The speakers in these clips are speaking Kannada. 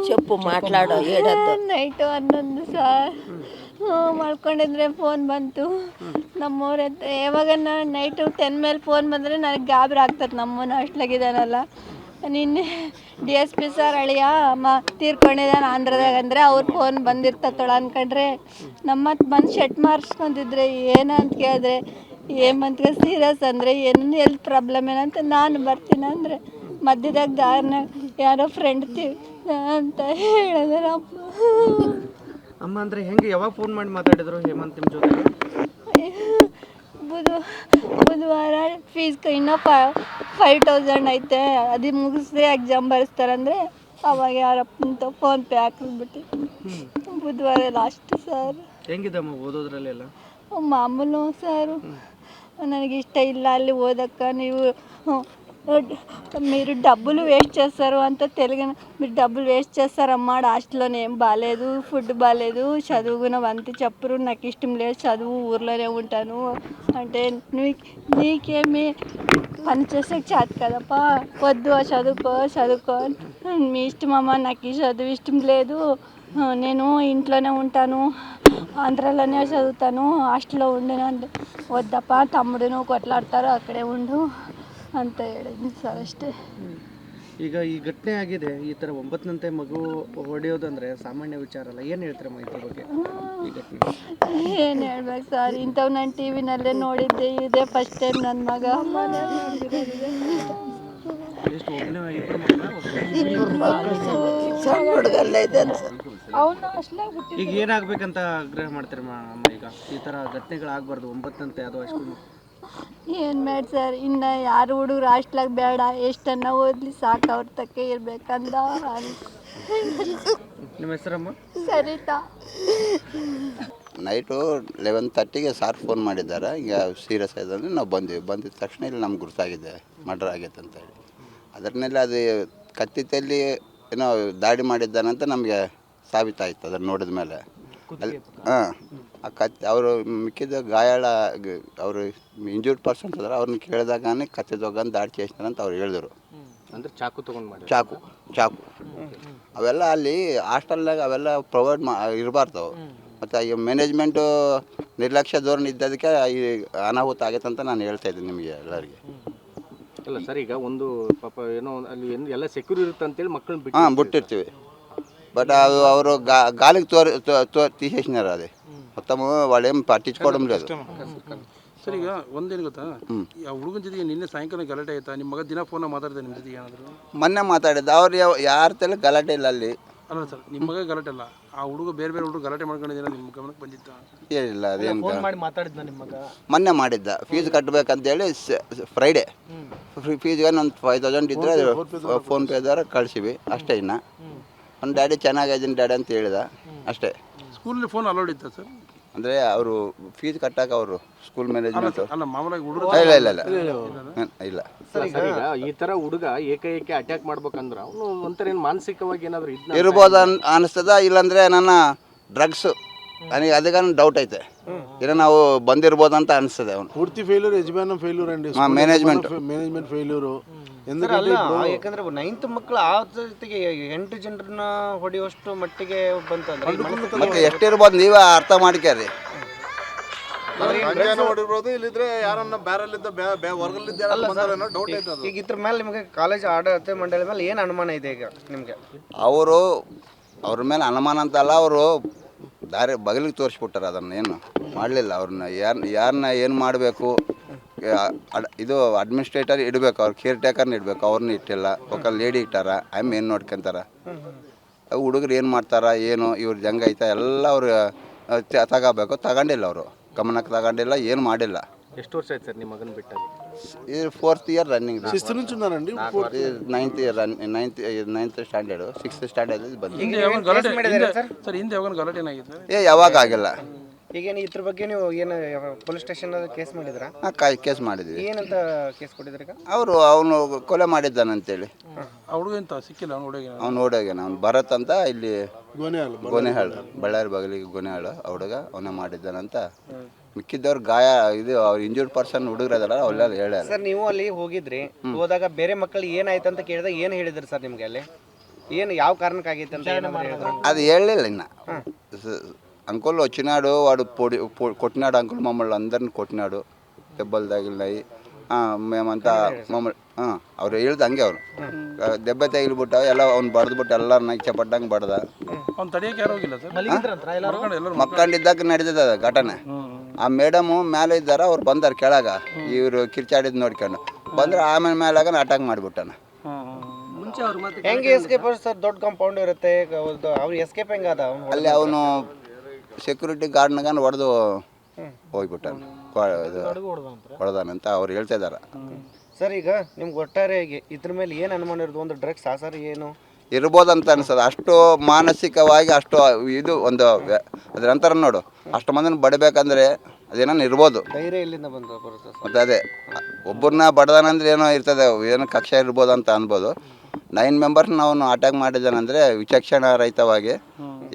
చెప్పు మాట్లాಡೋ ఏడద్దు. ನೈಟು 11 ಸರ್ ಮಾಡ್ಕೊಂಡಿದ್ರೆ ಫೋನ್ ಬಂತು. ನಮ್ಮವ್ರ ಯಾವಾಗ ನೈಟು 10 ಮೇಲೆ ಫೋನ್ ಬಂದರೆ ನನಗೆ ಗಾಬರಿ ಆಗ್ತದೆ. ನಮ್ಮನ ಅಷ್ಟಲಾಗಿದ್ದಾನಲ್ಲ. ನಿನ್ನೆ DSP ಸರ್ ಅಳಿಯ ತೀರ್ಕೊಂಡಿದ್ದಾನೆ ಆಂಧ್ರದಾಗ ಅಂದರೆ ಅವ್ರ ಫೋನ್ ಬಂದಿರ್ತತ್ತಳ ಅಂದ್ಕೊಂಡ್ರೆ ನಮ್ಮತ್ತು ಬಂದು ಶೆಟ್ ಮಾಡಿಸ್ಕೊಂಡಿದ್ರೆ ಏನಂತ ಕೇಳಿದ್ರೆ ಏಮಂತ ಸೀರಿಯಸ್ ಅಂದರೆ ಏನು ಎಲ್ಲಿ ಪ್ರಾಬ್ಲಮ್ ಏನಂತ ನಾನು ಬರ್ತೀನಿ ಅಂದರೆ ಮಧ್ಯದಾಗ ದಾರಿನಾಗ ಯಾರೋ ಫ್ರೆಂಡ್ ಅಂತ ಹೇಳಿದ್ರೆ ಅಮ್ಮ ಅಂದರೆ ಹೆಂಗೆ ಯಾವಾಗ ಫೋನ್ ಮಾಡಿ ಮಾತಾಡಿದ್ರು ಹೇಮಂತ್ ನಿಮ್ಮ ಜೊತೆ? ಬುಧವಾರ ಫೀಸ್ ಇನ್ನೂ 5000 ಐತೆ, ಅದು ಮುಗಿಸಿ ಎಕ್ಸಾಮ್ ಬರೆಸ್ತಾರಂದರೆ ಅವಾಗ ಯಾರಪ್ಪಂತ ಫೋನ್ಪೇ ಹಾಕಿಸ್ಬಿಟ್ಟು ಬುಧವಾರ ಲಾಸ್ಟ್ ಸರ್. ಹೆಂಗಿದಮ್ಮ ಓದೋದ್ರಲ್ಲೆಲ್ಲ? ಮಾಮೂಲು ಸರ್, ನನಗಿಷ್ಟ ಇಲ್ಲ ಅಲ್ಲಿ ఓదక్క. మీరు డబ్బులు వేస్ట్ చేస్తారు అంత తెలుగు. మీరు డబ్బులు వేస్ట్ చేస్తారమ్మా, హాస్టల్లోనే ఏం బాగాలేదు, ఫుడ్ బాగాలేదు, చదువుకున్నవంతా చెప్పరు, నాకు ఇష్టం లేదు చదువు, ఊర్లోనే ఉంటాను అంటే నీకేమి పని చేసేకి చేత కదప్పా, వద్దు చదువుకో మీ ఇష్టమమ్మా, నాకు ఈ చదువు ఇష్టం లేదు, నేను ఇంట్లోనే ఉంటాను, ఆంధ్రాలోనే చదువుతాను, హాస్టల్లో ఉండను అంటే వద్దప్ప తమ్ముడును కొట్లాడతారు అక్కడే ఉండు ಅಂತ ಹೇಳಿದ್ನಿ ಸರ್ ಅಷ್ಟೇ. ಈಗ ಈ ಘಟನೆ ಆಗಿದೆ, ಈ ಥರ 9ನಂತೆ ಮಗು ಹೊಡೆಯೋದಂದ್ರೆ ಸಾಮಾನ್ಯ ವಿಚಾರ ಅಲ್ಲ. ಏನು ಹೇಳ್ತೀರಮ್ಮ ಇದ್ರ ಬಗ್ಗೆ ಈ ಘಟನೆ? ಏನು ಹೇಳ್ಬೇಕು ಸರ್, ಇಂಥವು ನಾನು TV ನಲ್ಲೇ ನೋಡಿದ್ದೆ, ಇದೇ ಫಸ್ಟ್ ಟೈಮ್ ನನ್ನ ಮಗ ಎಷ್ಟು ಒಬ್ಬನೇ ಇಬ್ಬರು ಮಕ್ಕಳು ಸಣ್ಣ ಹುಡುಗಲ್ಲ ಇದೆ ಅವನು ಅಷ್ಟೇ. ಈಗ ಏನಾಗಬೇಕಂತ ಆಗ್ರಹ ಮಾಡ್ತೀರಮ್ಮ ಅಮ್ಮ? ಈಗ ಈ ಥರ ಘಟನೆಗಳಾಗಬಾರ್ದು 9ನಂತೆ ಅದು ಹೈಸ್ಕೂಲ್. ಏನು ಮಾಡಿ ಸರ್, ಇನ್ನು ಯಾರು ಹುಡುಗರು ಹಾಸ್ಟ್ಲಾಗ ಬೇಡ, ಎಷ್ಟನ್ನ ಓದಲಿ ಸಾಕು, ಅವ್ರ ತಕ್ಕೆ ಇರ್ಬೇಕಂದ. ನಿಮ್ಮ ಹೆಸರಮ್ಮ? ಸರಿತಾ. ನೈಟು 11:30ಗೆ ಸಾರ್ ಫೋನ್ ಮಾಡಿದ್ದಾರೆ, ಈಗ ಸೀರಿಯಸ್ ಆಗಿದೆ ಅಂದರೆ ನಾವು ಬಂದಿದ್ದ ತಕ್ಷಣ ಇಲ್ಲಿ ನಮ್ಗೆ ಗುರುತಾಗಿದೆ ಮರ್ಡರ್ ಆಗೈತೆ ಅಂತೇಳಿ. ಅದರಲ್ಲಿ ಅದು ಕತ್ತಿತಲ್ಲಿ ಏನೋ ದಾಳಿ ಮಾಡಿದ್ದಾನಂತ ನಮಗೆ ಸಾಬೀತಾಯಿತು ಅದನ್ನು ನೋಡಿದ ಮೇಲೆ. ಅಲ್ಲಿ ಆ ಕತ್ತಿ ಅವರು ಮಿಕ್ಕಿದ ಗಾಯಾಳ ಅವರು ಇಂಜೂರ್ಡ್ ಪರ್ಸನ್ಸ್ ಅದಾರ, ಅವ್ರನ್ನ ಕೇಳಿದಾಗ ಕತ್ತಿ ತಗೊಂಡು ದಾಳಿ చేసినాರ ಅಂತ ಅವ್ರು ಹೇಳಿದರು. ಅಂದರೆ ಚಾಕು ತೊಗೊಂಡು ಮಾಡಿ ಚಾಕು ಅವೆಲ್ಲ ಅಲ್ಲಿ ಹಾಸ್ಟೆಲ್ನಾಗ ಅವೆಲ್ಲ ಪ್ರೊವೈಡ್ ಇರಬಾರ್ದು. ಮತ್ತು ಈ ಮ್ಯಾನೇಜ್ಮೆಂಟು ನಿರ್ಲಕ್ಷ್ಯ ಧೋರಣೆ ಇದ್ದದಕ್ಕೆ ಈ ಅನಾಹುತ ಆಗೈತೆ ಅಂತ ನಾನು ಹೇಳ್ತಾ ಇದ್ದೀನಿ ನಿಮಗೆ ಎಲ್ಲರಿಗೆ. ಇಲ್ಲ ಸರ್, ಈಗ ಒಂದು ಪಾಪ ಏನೋ ಅಲ್ಲಿ ಎಲ್ಲ ಸೆಕ್ಯೂರ್ ಇರುತ್ತೆ ಅಂತೇಳಿ ಮಕ್ಕಳನ್ನ ಬಿಟ್ಟಿರ್ತೀವಿ. బట్ ಅವರು గాలికి తీసేసినారు. అది మొత్తం వాళ్ళు ఏం పట్టించుకోవడం లేదు. ಸರ್, ಈಗ ಒಂದೇನು ಗೊತ್ತಾ, ಆ ಹುಡುಗನ ಜೊತೆಗೆ ನಿನ್ನೆ ಸಾಯಂಕಾಲ ಗಲಾಟೆ ಆಯ್ತಾ? ನಿಮ್ಮ ಮಗ ದಿನ ಫೋನ್ ಮಾತಾಡಿದೆ ನಿಮ್ಮ ಜೊತೆಗೆ ಏನಾದರೂ? ಮೊನ್ನೆ ಮಾತಾಡಿದ್ದ. ಅವ್ರು ಯಾರ ತಲೆ ಗಲಾಟೆ ಇಲ್ಲ ಅಲ್ಲಿ. ಅಲ್ಲ ಸರ್, ನಿಮ್ಮ ಮಗ ಗಲಾಟೆ ಅಲ್ಲ, ಆ ಹುಡುಗ ಬೇರೆ ಹುಡುಗ ಗಲಾಟೆ ಮಾಡ್ಕೊಂಡಿದ್ದೀರಾ, ನಿಮ್ಮ ಗಮನಕ್ಕೆ ಬಂದಿತ್ತ? ಏನಿಲ್ಲ, ಅದೇನು ಮಾಡಿ ಮಾತಾಡಿದ್ದ ನಿಮ್ಮ ಮಗ ಮೊನ್ನೆ ಮಾಡಿದ್ದ. ಫೀಸ್ ಕಟ್ಟಬೇಕಂತೇಳಿ ಫ್ರೈಡೇ ಫೀಸ್ಗೆ ಒಂದು 5000 ಇದ್ದರೆ ಫೋನ್ಪೇದಾರ ಕಳಿಸಿವಿ ಅಷ್ಟೇ. ಇನ್ನು ಒಂದು ಡ್ಯಾಡಿ ಚೆನ್ನಾಗಿದ್ದೀನಿ ಡ್ಯಾಡಿ ಅಂತ ಹೇಳಿದ ಅಷ್ಟೇ. ಸ್ಕೂಲಲ್ಲಿ ಫೋನ್ ಅಲೌಡ್ ಇತ್ತ ಸರ್? ಅಂದರೆ ಅವರು ಫೀಸ್ ಕಟ್ಟಾಕ ಅವರು ಸ್ಕೂಲ್ ಮ್ಯಾನೇಜ್ಮೆಂಟ್ ಅಲ್ಲ ಮಾಮೂಲಾಗಿ ಹುಡುಗ ಇಲ್ಲ. ಸರ್, ಈಗ ಈ ಥರ ಹುಡುಗ ಏಕೈಕೆ ಅಟ್ಯಾಕ್ ಮಾಡ್ಬೇಕಂದ್ರೆ ಅವನು ಒಂಥರ ಏನು ಮಾನಸಿಕವಾಗಿ ಏನಾದರೂ ಇರ್ಬೋದು ಅನಿಸ್ತದ. ಇಲ್ಲಾಂದರೆ ನನ್ನ ಡ್ರಗ್ಸು ನನಗೆ ಅದಕ್ಕೆ ಡೌಟ್ ಐತೆ, ಏನೋ ನಾವು ಬಂದಿರ್ಬೋದು ಅಂತ ಅನಿಸ್ತದೆ. ಅವನು ಪೂರ್ತಿ ಫೇಲ್ಯೂರ್, ಯಜಮಾನ ಫೇಲ್ಯೂರ್ ಅಂಡ್ ಮ್ಯಾನೇಜ್ಮೆಂಟ್ ಫೇಲ್ಯೂರು. ಯಾಕಂದ್ರೆ 9th ಮಕ್ಕಳು ಆ ಜೊತೆಗೆ 8 ಜನರನ್ನ ಹೊಡೆಯುವಷ್ಟು ಮಟ್ಟಿಗೆ ಬಂತಂದ್ರೆ ಮತ್ತೆ ಎಷ್ಟಿರ್ಬೋದು ನೀವೇ ಅರ್ಥ ಮಾಡ್ಕ್ಯಾರಿ. ಹೊಡಿರ್ಬೋದು, ಇಲ್ಲಿದ್ರೆ ಯಾರನ್ನ ಬ್ಯಾರಲ್ಲಿದ್ದ ಹೊರಗಲ್ಲಿದ್ದ ಡೌಟ್ ಐತೆ. ಈಗ ಇದ್ರ ಮೇಲೆ ನಿಮಗೆ ಕಾಲೇಜ್ ಆಡಳಿತ ಮಂಡಳಿ ಮೇಲೆ ಏನು ಅನುಮಾನ ಇದೆ ಈಗ ನಿಮಗೆ? ಅವ್ರ ಮೇಲೆ ಅನುಮಾನ ಅಂತಲ್ಲ, ಅವರು ದಾರಿ ಬಗಲಿಗೆ ತೋರಿಸ್ಬಿಟ್ಟಾರೆ. ಅದನ್ನು ಏನು ಮಾಡಲಿಲ್ಲ. ಅವ್ರನ್ನ ಯಾರನ್ನ ಏನು ಮಾಡಬೇಕು, ಇದು ಅಡ್ಮಿನಿಸ್ಟ್ರೇಟರ್ ಇಡಬೇಕು, ಅವ್ರು ಕೇರ್ ಟೇಕರ್ನ ಇಡಬೇಕು, ಅವ್ರನ್ನ ಇಟ್ಟಿಲ್ಲ. ಒಕ್ಕ ಲೇಡಿ ಇಟ್ಟಾರ, ಏನು ನೋಡ್ಕೊಂತಾರ. ಹುಡುಗರು ಏನು ಮಾಡ್ತಾರ, ಏನು ಇವ್ರ ಜಂಗ ಐತ ಎಲ್ಲ ಅವ್ರು ತಗೋಬೇಕು. ತಗೊಂಡಿಲ್ಲ, ಅವರು ಗಮನಕ್ಕೆ ತಗೊಂಡಿಲ್ಲ, ಏನು ಮಾಡಿಲ್ಲ. ಎಷ್ಟು ವರ್ಷ ಆಯ್ತು ಸರ್ ನಿಮ್ಮ ಮಗನ ಬಿಟ್ಟಾಗಿ? ఇది 4th ఇయర్ రన్నింగ్. 6th నుంచి ఉన్నారండి. 9th year 9th standard 6th standard ಬಂದು. ಸರ್, ಹಿಂದೆ ಯಾವಾಗ ಗಲಾಟೆ ಏನಾಗಿದೆ? ಯಾವಾಗ ಆಗಿಲ್ಲ. ಈಗೇನು ಇದ್ರ ಬಗ್ಗೆ ನೀವು ಏನು ಪೊಲೀಸ್ ಸ್ಟೇಷನ್ ಕೇಸ್ ಮಾಡಿದ್ರಾ? ಕೇಸ್ ಮಾಡಿದ್ವಿ. ಏನಂತ ಕೇಸ್ ಕೊಟ್ಟಿದ್ರಿ? ಅವನು ಕೊಲೆ ಮಾಡಿದ್ದಾನಂತೇಳಿ. ಹುಡುಗ ಎಂತ ಸಿಕ್ಕಿಲ್ಲ, ಅವ್ನು ನೋಡೋಗೇನ. ಅವ್ನು ಭರತ್ ಅಂತ ಇಲ್ಲಿ ಗೋನೆಹಾಳು, ಬಳ್ಳಾರಿ ಬಗಲಿಗೆ ಗೋನೆಹಾಳು ಹುಡುಗ, ಅವನೇ ಮಾಡಿದ್ದಾನಂತ. ಮಿಕ್ಕಿದ್ದವ್ರು ಗಾಯ ಇದು ಅವ್ರು ಇಂಜೂರ್ಡ್ ಪರ್ಸನ್ ಹುಡುಗರು ಅದಲ್ಲ ಅವರೆಲ್ಲ ಹೇಳ್ಯಾರ. ಸರ್, ನೀವು ಅಲ್ಲಿ ಹೋಗಿದ್ರಿ, ಹೋದಾಗ ಬೇರೆ ಮಕ್ಕಳು ಏನಾಯ್ತು ಅಂತ ಕೇಳಿದಾಗ ಏನು ಹೇಳಿದ್ರಿ ಸರ್ ನಿಮ್ಗೆ ಅಲ್ಲಿ? ಏನು ಯಾವ ಕಾರಣಕ್ಕಾಗೈತೆ ಅಂತ ಏನಾದ್ರು ಹೇಳಿದ್ರು? అది ಹೇಳಲಿಲ್ಲ ఇన్న అంకుల్ వచ్చినాడు వాడు కొట్టినాడు అంకుల్ మమ్మల్ని అందరిని కొట్టినాడు దెబ్బలు తగిలినాయి మేమంతా మమ్మల్ని ಅವ್ರು ಹೇಳ್ದು ಹಂಗೆ ಅವರು ದೆಬ್ಬ ತಗಿಲ್ಬಿಟ್ಟ ಎಲ್ಲ ಅವ್ನು ಬಡ್ದ್ಬಿಟ್ಟು ಎಲ್ಲರೂ ನೈಚ ಪಟ್ಟಂಗೆ ಬಡ್ದ ಅವ್ನು ತಡೆಯಕ್ಕೆ ಯಾರು ಹೋಗಿಲ್ಲ ಸರ್ ಮಕ್ಕಂಡಿದ್ದಾಗ ನಡೆದಿದೆ ಘಟನೆ. ಆ ಮೇಡಮು ಮೇಲೆ ಇದ್ದಾರೆ, ಅವ್ರು ಬಂದಾರ ಕೆಳಗ, ಇವರು ಕಿರ್ಚಾಡಿದ್ ನೋಡ್ಕೊಂಡು ಬಂದ್ರೆ ಆಮೇಲೆ ಮೇಲಾಗ ಅಟ್ಯಾಕ್ ಮಾಡಿಬಿಟ್ಟಾನ. ಹೆಂಗೆ ಎಸ್ಕೇಪ್ ಸರ್? ದೊಡ್ಡ ಕಾಂಪೌಂಡ್ ಇರುತ್ತೆ, ಅವ್ರು ಎಸ್ಕೇಪ್ ಹೆಂಗೆ ಅದ? ಅಲ್ಲಿ ಅವನು ಸೆಕ್ಯೂರಿಟಿ ಗಾರ್ಡ್ನಾಗ ಹೊಡೆದು ಹೋಗ್ಬಿಟ್ಟಾನ, ಹೊಡೆದಾನಂತ ಅವ್ರು ಹೇಳ್ತಾ ಇದ್ದಾರೆ. ಸರ್ ಈಗ ನಿಮ್ಗೆ ಒಟ್ಟಾರೆಯಾಗಿ ಇದ್ರ ಮೇಲೆ ಏನು ಅನುಮಾನ ಇರೋದು? ಒಂದು ಡ್ರಗ್ಸ್ ಸರ್ ಏನು ಇರ್ಬೋದಂತ ಅನ್ಸೋದು. ಅಷ್ಟು ಮಾನಸಿಕವಾಗಿ ಅಷ್ಟು ಇದು ಒಂದು ಅದ್ರ ಅಂತಾರ ನೋಡು, ಅಷ್ಟು ಮಂದಿನ ಬಡಬೇಕಂದ್ರೆ ಅದೇನೋ ಇರ್ಬೋದು. ಧೈರ್ಯ ಇಲ್ಲಿಂದ ಬರುತ್ತೆ ಮತ್ತು ಅದೇ ಒಬ್ಬರನ್ನ ಬಡ್ದಾನಂದ್ರೆ ಏನೋ ಇರ್ತದೆ, ಏನೋ ಕಕ್ಷ ಇರ್ಬೋದು ಅಂತ ಅನ್ಬೋದು. 9 ಮೆಂಬರ್ಸ್ನ ಅವನು ಅಟ್ಯಾಕ್ ಮಾಡಿದ್ದಾನಂದರೆ ವಿಚಕ್ಷಣ ರಹಿತವಾಗಿ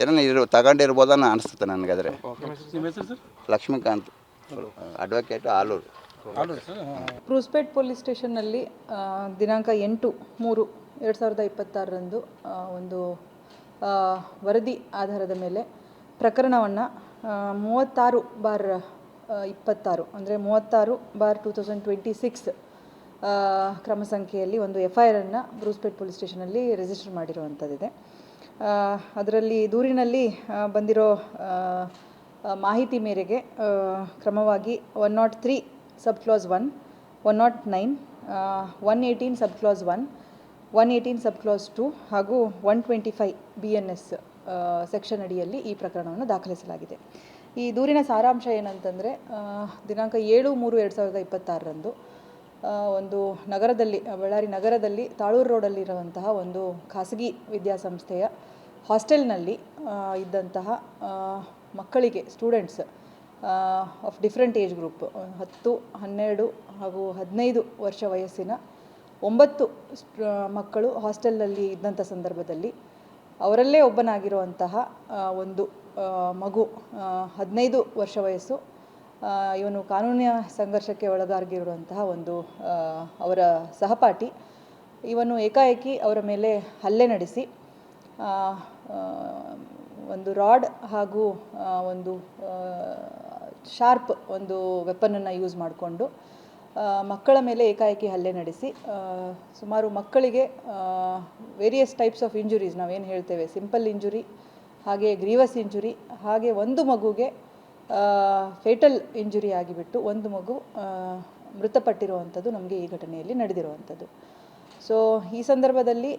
ಏನೋ ತಗೊಂಡಿರ್ಬೋದನ್ನ ಅನಿಸುತ್ತೆ ನನಗಾದರೆ. ನಿಮ್ಮ ಹೆಸರು ಸರ್? ಲಕ್ಷ್ಮೀಕಾಂತ್, ಅಡ್ವೊಕೇಟು, ಆಲೂರು. ಕ್ರೂಸ್ಪೇಟ್ ಪೊಲೀಸ್ ಸ್ಟೇಷನ್ನಲ್ಲಿ ದಿನಾಂಕ 8/3/2026 ಒಂದು ವರದಿ ಆಧಾರದ ಮೇಲೆ ಪ್ರಕರಣವನ್ನು 36/26 ಅಂದರೆ 36/2026 ಕ್ರಮ ಸಂಖ್ಯೆಯಲ್ಲಿ ಒಂದು FIR-ಅನ್ನು ಕ್ರೂಸ್ಪೇಟ್ ಪೊಲೀಸ್ ಸ್ಟೇಷನಲ್ಲಿ ರಿಜಿಸ್ಟರ್ ಮಾಡಿರುವಂಥದ್ದಿದೆ. ಅದರಲ್ಲಿ ದೂರಿನಲ್ಲಿ ಬಂದಿರೋ ಮಾಹಿತಿ ಮೇರೆಗೆ ಕ್ರಮವಾಗಿ 103 ಸಬ್ ಕ್ಲಾಸ್ 1, 109, 118 ಸಬ್ ಕ್ಲಾಸ್ 1, 118 ಸಬ್ ಕ್ಲಾಸ್ 2 ಹಾಗೂ 125 BNS ಸೆಕ್ಷನ್ ಅಡಿಯಲ್ಲಿ ಈ ಪ್ರಕರಣವನ್ನು ದಾಖಲಿಸಲಾಗಿದೆ. ಈ ದೂರಿನ ಸಾರಾಂಶ ಏನಂತಂದರೆ, ದಿನಾಂಕ 7/3/2026 ಒಂದು ನಗರದಲ್ಲಿ, ಬಳ್ಳಾರಿ ನಗರದಲ್ಲಿ ತಾಳೂರು ರೋಡಲ್ಲಿರುವಂತಹ ಒಂದು ಖಾಸಗಿ ವಿದ್ಯಾಸಂಸ್ಥೆಯ ಹಾಸ್ಟೆಲ್ನಲ್ಲಿ ಇದ್ದಂತಹ ಮಕ್ಕಳಿಗೆ, students of different age group 10, 12 ಹಾಗೂ 15 ವರ್ಷ ವಯಸ್ಸಿನ 9 ಮಕ್ಕಳು ಹಾಸ್ಟೆಲ್ನಲ್ಲಿ ಇದ್ದಂಥ ಸಂದರ್ಭದಲ್ಲಿ ಅವರಲ್ಲೇ ಒಬ್ಬನಾಗಿರುವಂತಹ ಒಂದು ಮಗು 15 ವರ್ಷ ವಯಸ್ಸು, ಇವನು ಕಾನೂನಿನ ಸಂಘರ್ಷಕ್ಕೆ ಒಳಗಾಗಿರುವಂತಹ ಒಂದು ಅವರ ಸಹಪಾಠಿ, ಇವನು ಏಕಾಏಕಿ ಅವರ ಮೇಲೆ ಹಲ್ಲೆ ನಡೆಸಿ ಒಂದು ರಾಡ್ ಹಾಗೂ ಒಂದು ಶಾರ್ಪ್ ಒಂದು ವೆಪನನ್ನು ಯೂಸ್ ಮಾಡಿಕೊಂಡು ಮಕ್ಕಳ ಮೇಲೆ ಏಕಾಏಕಿ ಹಲ್ಲೆ ನಡೆಸಿ ಸುಮಾರು ಮಕ್ಕಳಿಗೆ ವೇರಿಯಸ್ ಟೈಪ್ಸ್ ಆಫ್ ಇಂಜುರೀಸ್, ನಾವೇನು ಹೇಳ್ತೇವೆ ಸಿಂಪಲ್ ಇಂಜುರಿ, ಹಾಗೆ ಗ್ರೀವಸ್ ಇಂಜುರಿ, ಹಾಗೆ ಒಂದು ಮಗುಗೆ ಫೇಟಲ್ ಇಂಜುರಿ ಆಗಿಬಿಟ್ಟು ಒಂದು ಮಗು ಮೃತಪಟ್ಟಿರುವಂಥದ್ದು ನಮಗೆ ಈ ಘಟನೆಯಲ್ಲಿ ನಡೆದಿರುವಂಥದ್ದು. ಸೊ ಈ ಸಂದರ್ಭದಲ್ಲಿ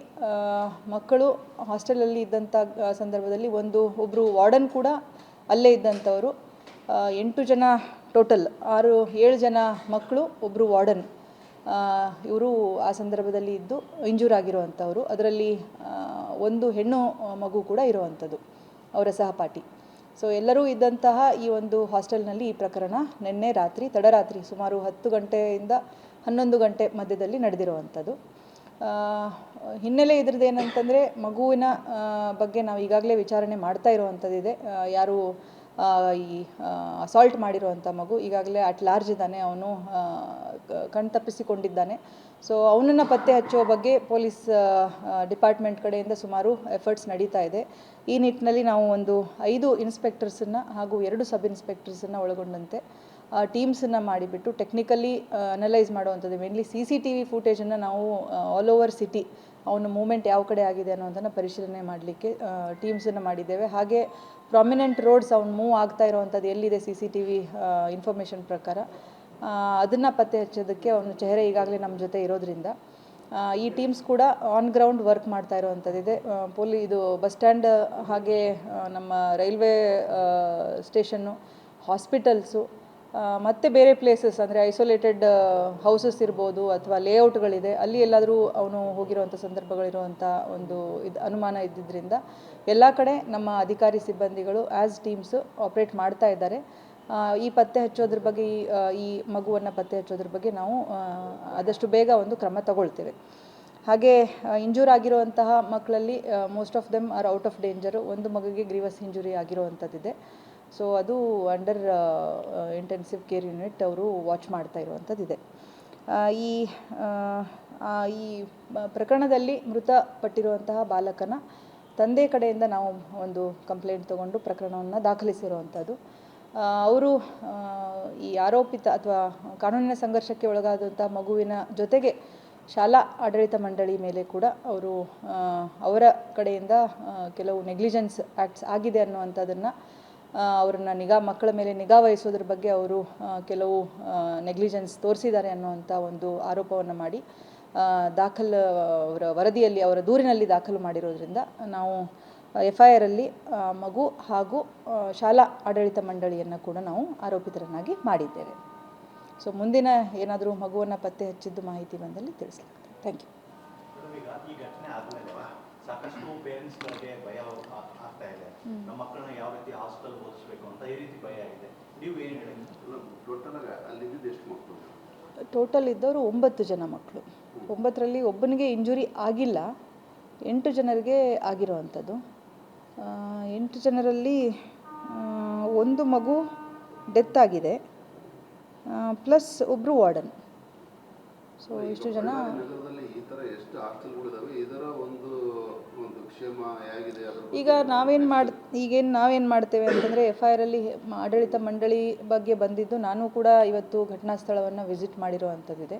ಮಕ್ಕಳು ಹಾಸ್ಟೆಲಲ್ಲಿ ಇದ್ದಂಥ ಸಂದರ್ಭದಲ್ಲಿ ಒಬ್ಬರು ವಾರ್ಡನ್ ಕೂಡ ಅಲ್ಲೇ ಇದ್ದಂಥವರು, 8 ಜನ ಟೋಟಲ್, 7 ಜನ ಮಕ್ಕಳು, ಒಬ್ಬರು ವಾರ್ಡನ್, ಇವರು ಆ ಸಂದರ್ಭದಲ್ಲಿ ಇದ್ದು ಇಂಜೂರ್ ಆಗಿರುವಂಥವರು. ಅದರಲ್ಲಿ ಒಂದು ಹೆಣ್ಣು ಮಗು ಕೂಡ ಇರುವಂಥದ್ದು, ಅವರ ಸಹಪಾಠಿ. ಸೊ ಎಲ್ಲರೂ ಇದ್ದಂತಹ ಈ ಒಂದು ಹಾಸ್ಟೆಲ್ನಲ್ಲಿ ಈ ಪ್ರಕರಣ ನಿನ್ನೆ ರಾತ್ರಿ, ತಡರಾತ್ರಿ ಸುಮಾರು 10 ಗಂಟೆಯಿಂದ 11 ಗಂಟೆ ಮಧ್ಯದಲ್ಲಿ ನಡೆದಿರುವಂಥದ್ದು. ಹಿನ್ನೆಲೆ ಇದ್ರದ್ದು ಏನಂತಂದರೆ, ಮಗುವಿನ ಬಗ್ಗೆ ನಾವು ಈಗಾಗಲೇ ವಿಚಾರಣೆ ಮಾಡ್ತಾ ಇರುವಂಥದ್ದಿದೆ. ಯಾರು ಈ ಅಸಾಲ್ಟ್ ಮಾಡಿರುವಂಥ ಮಗು ಈಗಾಗಲೇ ಅಟ್ ಲಾರ್ಜ್ ಇದ್ದಾನೆ, ಅವನು ಕಣ್ತಪ್ಪಿಸಿಕೊಂಡಿದ್ದಾನೆ. ಸೊ ಅವನನ್ನು ಪತ್ತೆ ಹಚ್ಚುವ ಬಗ್ಗೆ ಪೊಲೀಸ್ ಡಿಪಾರ್ಟ್ಮೆಂಟ್ ಕಡೆಯಿಂದ ಸುಮಾರು ಎಫರ್ಟ್ಸ್ ನಡೀತಾ ಇದೆ. ಈ ನಿಟ್ಟಿನಲ್ಲಿ ನಾವು ಒಂದು 5 ಇನ್ಸ್ಪೆಕ್ಟರ್ಸನ್ನು ಹಾಗೂ 2 ಸಬ್ ಇನ್ಸ್ಪೆಕ್ಟರ್ಸನ್ನು ಒಳಗೊಂಡಂತೆ ಟೀಮ್ಸನ್ನು ಮಾಡಿಬಿಟ್ಟು ಟೆಕ್ನಿಕಲಿ ಅನಲೈಸ್ ಮಾಡುವಂಥದ್ದು. ಮೇನ್ಲಿ CCTV ಫುಟೇಜನ್ನು ನಾವು ಆಲ್ ಓವರ್ ಸಿಟಿ ಅವನ ಮೂವ್ಮೆಂಟ್ ಯಾವ ಕಡೆ ಆಗಿದೆ ಅನ್ನೋದನ್ನು ಪರಿಶೀಲನೆ ಮಾಡಲಿಕ್ಕೆ ಟೀಮ್ಸನ್ನು ಮಾಡಿದ್ದೇವೆ. ಹಾಗೆ ಪ್ರಾಮಿನೆಂಟ್ ರೋಡ್ಸ್ ಅವ್ನು ಮೂವ್ ಆಗ್ತಾ ಇರುವಂಥದ್ದು ಎಲ್ಲಿದೆ CCTV ಇನ್ಫಾರ್ಮೇಷನ್ ಪ್ರಕಾರ ಅದನ್ನು ಪತ್ತೆ ಹಚ್ಚೋದಕ್ಕೆ ಅವನ ಚೆಹರೆ ಈಗಾಗಲೇ ನಮ್ಮ ಜೊತೆ ಇರೋದ್ರಿಂದ ಈ ಟೀಮ್ಸ್ ಕೂಡ ಆನ್ ಗ್ರೌಂಡ್ ವರ್ಕ್ ಮಾಡ್ತಾ ಇರುವಂಥದ್ದಿದೆ. ಇದು ಬಸ್ ಸ್ಟ್ಯಾಂಡ್, ಹಾಗೆ ನಮ್ಮ ರೈಲ್ವೆ ಸ್ಟೇಷನ್ನು, ಹಾಸ್ಪಿಟಲ್ಸು, ಮತ್ತು ಬೇರೆ ಪ್ಲೇಸಸ್ ಅಂದರೆ ಐಸೋಲೇಟೆಡ್ ಹೌಸಸ್ ಇರ್ಬೋದು ಅಥವಾ ಲೇಔಟ್ಗಳಿದೆ, ಅಲ್ಲಿ ಎಲ್ಲಾದರೂ ಅವನು ಹೋಗಿರುವಂಥ ಸಂದರ್ಭಗಳಿರುವಂಥ ಒಂದು ಅನುಮಾನ ಇದ್ದಿದ್ದರಿಂದ ಎಲ್ಲ ಕಡೆ ನಮ್ಮ ಅಧಿಕಾರಿ ಸಿಬ್ಬಂದಿಗಳು ಆ್ಯಸ್ ಟೀಮ್ಸು ಆಪ್ರೇಟ್ ಮಾಡ್ತಾ ಇದ್ದಾರೆ. ಈ ಪತ್ತೆ ಹಚ್ಚೋದ್ರ ಬಗ್ಗೆ, ಈ ಮಗುವನ್ನು ಪತ್ತೆ ಹಚ್ಚೋದ್ರ ಬಗ್ಗೆ ನಾವು ಆದಷ್ಟು ಬೇಗ ಒಂದು ಕ್ರಮ ತಗೊಳ್ತೇವೆ. ಹಾಗೆ ಇಂಜೂರ್ ಆಗಿರುವಂತಹ ಮಕ್ಕಳಲ್ಲಿ most of them are out of danger. ಒಂದು ಮಗುಗೆ ಗ್ರೀವಸ್ ಇಂಜುರಿ ಆಗಿರುವಂಥದ್ದಿದೆ. ಸೊ ಅದು ಅಂಡರ್ ಇಂಟೆನ್ಸಿವ್ ಕೇರ್ ಯೂನಿಟ್ ಅವರು ವಾಚ್ ಮಾಡ್ತಾ ಇರುವಂಥದ್ದಿದೆ. ಈ ಈ ಪ್ರಕರಣದಲ್ಲಿ ಮೃತಪಟ್ಟಿರುವಂತಹ ಬಾಲಕನ ತಂದೆ ಕಡೆಯಿಂದ ನಾವು ಒಂದು ಕಂಪ್ಲೇಂಟ್ ತಗೊಂಡು ಪ್ರಕರಣವನ್ನು ದಾಖಲಿಸಿರುವಂಥದ್ದು. ಅವರು ಈ ಆರೋಪಿತ ಅಥವಾ ಕಾನೂನಿನ ಸಂಘರ್ಷಕ್ಕೆ ಒಳಗಾದಂಥ ಮಗುವಿನ ಜೊತೆಗೆ ಶಾಲಾ ಆಡಳಿತ ಮಂಡಳಿ ಮೇಲೆ ಕೂಡ ಅವರು ಅವರ ಕಡೆಯಿಂದ ಕೆಲವು ನೆಗ್ಲಿಜೆನ್ಸ್ ಆ್ಯಕ್ಟ್ಸ್ ಆಗಿದೆ ಅನ್ನುವಂಥದ್ದನ್ನು ಅವ್ರನ್ನ ಮಕ್ಕಳ ಮೇಲೆ ನಿಗಾ ವಹಿಸೋದ್ರ ಬಗ್ಗೆ ಅವರು ಕೆಲವು ನೆಗ್ಲಿಜೆನ್ಸ್ ತೋರಿಸಿದ್ದಾರೆ ಅನ್ನುವಂಥ ಒಂದು ಆರೋಪವನ್ನು ಮಾಡಿ ಅವರ ವರದಿಯಲ್ಲಿ ಅವರ ದೂರಿನಲ್ಲಿ ದಾಖಲು ಮಾಡಿರೋದ್ರಿಂದ ನಾವು FIR ಅಲ್ಲಿ ಮಗು ಹಾಗೂ ಶಾಲಾ ಆಡಳಿತ ಮಂಡಳಿಯನ್ನು ಕೂಡ ನಾವು ಆರೋಪಿತರನ್ನಾಗಿ ಮಾಡಿದ್ದೇವೆ. ಸೊ ಮುಂದಿನ ಏನಾದರೂ ಮಗುವನ್ನು ಪತ್ತೆ ಹಚ್ಚಿದ್ದು ಮಾಹಿತಿ ಬಂದಲ್ಲಿ ತಿಳಿಸಲಾಗ್ತದೆ. Thank you. ಈ ಘಟನೆ ಆದಮೇಲೆ ಸಾಕಷ್ಟು ಪೇರೆಂಟ್ಸ್ಗಳಿಗೆ ಭಯ ಆಗ್ತಾ ಇದೆ. ನಮ್ಮ ಮಕ್ಕಳನ್ನ ಯಾವ ರೀತಿ ಹಾಸ್ಟೆಲ್ ಓದಿಸ್ಬೇಕು ಅಂತ ಈ ರೀತಿ ಭಯ ಆಗಿದೆ. ನೀವು ಏನು ಹೇಳಿ? ಟೋಟಲ್ ಇದ್ದವರು 9 ಜನ ಮಕ್ಕಳು. 9ರಲ್ಲಿ ಒಬ್ಬನಿಗೆ ಇಂಜುರಿ ಆಗಿಲ್ಲ, 8 ಜನರಿಗೆ ಆಗಿರುವಂಥದ್ದು. 8 ಜನರಲ್ಲಿ ಒಂದು ಮಗು ಡೆತ್ ಆಗಿದೆ, ಪ್ಲಸ್ ಒಬ್ಬರು ವಾರ್ಡನ್. ಸೊ ಇಷ್ಟು ಜನ. ಈಗ ನಾವೇನು ಮಾಡ್ತೇವೆ ಅಂತಂದರೆ FIR ಅಲ್ಲಿ ಆಡಳಿತ ಮಂಡಳಿ ಬಗ್ಗೆ ಬಂದಿದ್ದು, ನಾನು ಕೂಡ ಇವತ್ತು ಘಟನಾ ಸ್ಥಳವನ್ನು ವಿಸಿಟ್ ಮಾಡಿರುವಂಥದ್ದಿದೆ.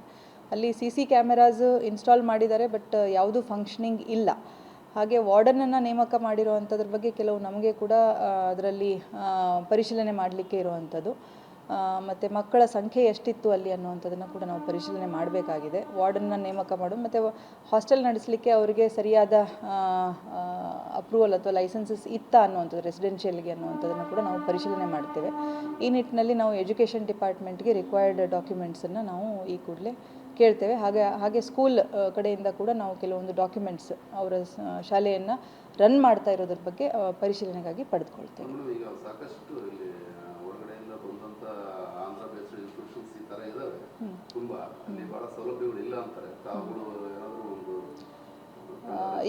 ಅಲ್ಲಿ CC ಕ್ಯಾಮೆರಾಸ್ ಇನ್ಸ್ಟಾಲ್ ಮಾಡಿದ್ದಾರೆ, ಬಟ್ ಯಾವುದೂ ಫಂಕ್ಷನಿಂಗ್ ಇಲ್ಲ. ಹಾಗೆ ವಾರ್ಡನನ್ನು ನೇಮಕ ಮಾಡಿರುವಂಥದ್ರ ಬಗ್ಗೆ ಕೆಲವು ನಮಗೆ ಕೂಡ ಅದರಲ್ಲಿ ಪರಿಶೀಲನೆ ಮಾಡಲಿಕ್ಕೆ ಇರುವಂಥದ್ದು. ಮತ್ತು ಮಕ್ಕಳ ಸಂಖ್ಯೆ ಎಷ್ಟಿತ್ತು ಅಲ್ಲಿ ಅನ್ನುವಂಥದ್ದನ್ನು ಕೂಡ ನಾವು ಪರಿಶೀಲನೆ ಮಾಡಬೇಕಾಗಿದೆ. ವಾರ್ಡನ್ನ ನೇಮಕ ಮಾಡೋದು ಮತ್ತು ಹಾಸ್ಟೆಲ್ ನಡೆಸಲಿಕ್ಕೆ ಅವರಿಗೆ ಸರಿಯಾದ ಅಪ್ರೂವಲ್ ಅಥವಾ ಲೈಸೆನ್ಸಸ್ ಇತ್ತಾ ಅನ್ನುವಂಥದ್ದು ರೆಸಿಡೆನ್ಷಿಯಲ್ಗೆ ಅನ್ನುವಂಥದ್ದನ್ನು ಕೂಡ ನಾವು ಪರಿಶೀಲನೆ ಮಾಡ್ತೇವೆ. ಈ ನಿಟ್ಟಿನಲ್ಲಿ ನಾವು ಎಜುಕೇಷನ್ ಡಿಪಾರ್ಟ್ಮೆಂಟ್ಗೆ ರಿಕ್ವೈರ್ಡ್ ಡಾಕ್ಯುಮೆಂಟ್ಸನ್ನು ನಾವು ಈ ಕೂಡಲೇ ಕೇಳ್ತೇವೆ. ಹಾಗೆ ಸ್ಕೂಲ್ ಕಡೆಯಿಂದ ಕೂಡ ನಾವು ಕೆಲವೊಂದು ಡಾಕ್ಯುಮೆಂಟ್ಸ್ ಅವರ ಶಾಲೆಯನ್ನು ರನ್ ಮಾಡ್ತಾ ಇರೋದ್ರ ಬಗ್ಗೆ ಪರಿಶೀಲನೆಗಾಗಿ ಪಡೆದುಕೊಳ್ತೇವೆ.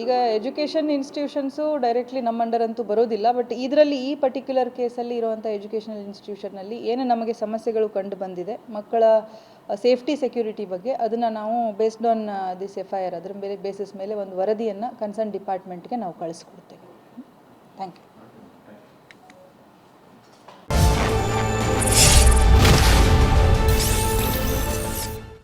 ಈಗ ಎಜುಕೇಷನ್ ಇನ್ಸ್ಟಿಟ್ಯೂಷನ್ಸು ಡೈರೆಕ್ಟ್ಲಿ ನಮ್ಮ ಅಂಡರ್ ಅಂತೂ ಬರೋದಿಲ್ಲ, ಬಟ್ ಇದರಲ್ಲಿ ಈ ಪರ್ಟಿಕ್ಯುಲರ್ ಕೇಸಲ್ಲಿ ಇರುವಂಥ ಎಜುಕೇಷನಲ್ ಇನ್ಸ್ಟಿಟ್ಯೂಷನ್ನಲ್ಲಿ ಏನು ನಮಗೆ ಸಮಸ್ಯೆಗಳು ಕಂಡು ಬಂದಿದೆ ಮಕ್ಕಳ ಸೇಫ್ಟಿ ಸೆಕ್ಯೂರಿಟಿ ಬಗ್ಗೆ, ಅದನ್ನು ನಾವು ಬೇಸ್ಡ್ ಆನ್ ದಿಸ್ FIR ಅದರ ಬೇಸಿಸ್ ಮೇಲೆ ಒಂದು ವರದಿಯನ್ನು ಕನ್ಸರ್ನ್ ಡಿಪಾರ್ಟ್ಮೆಂಟ್ಗೆ ನಾವು ಕಳಿಸ್ಕೊಡ್ತೇವೆ. Thank you.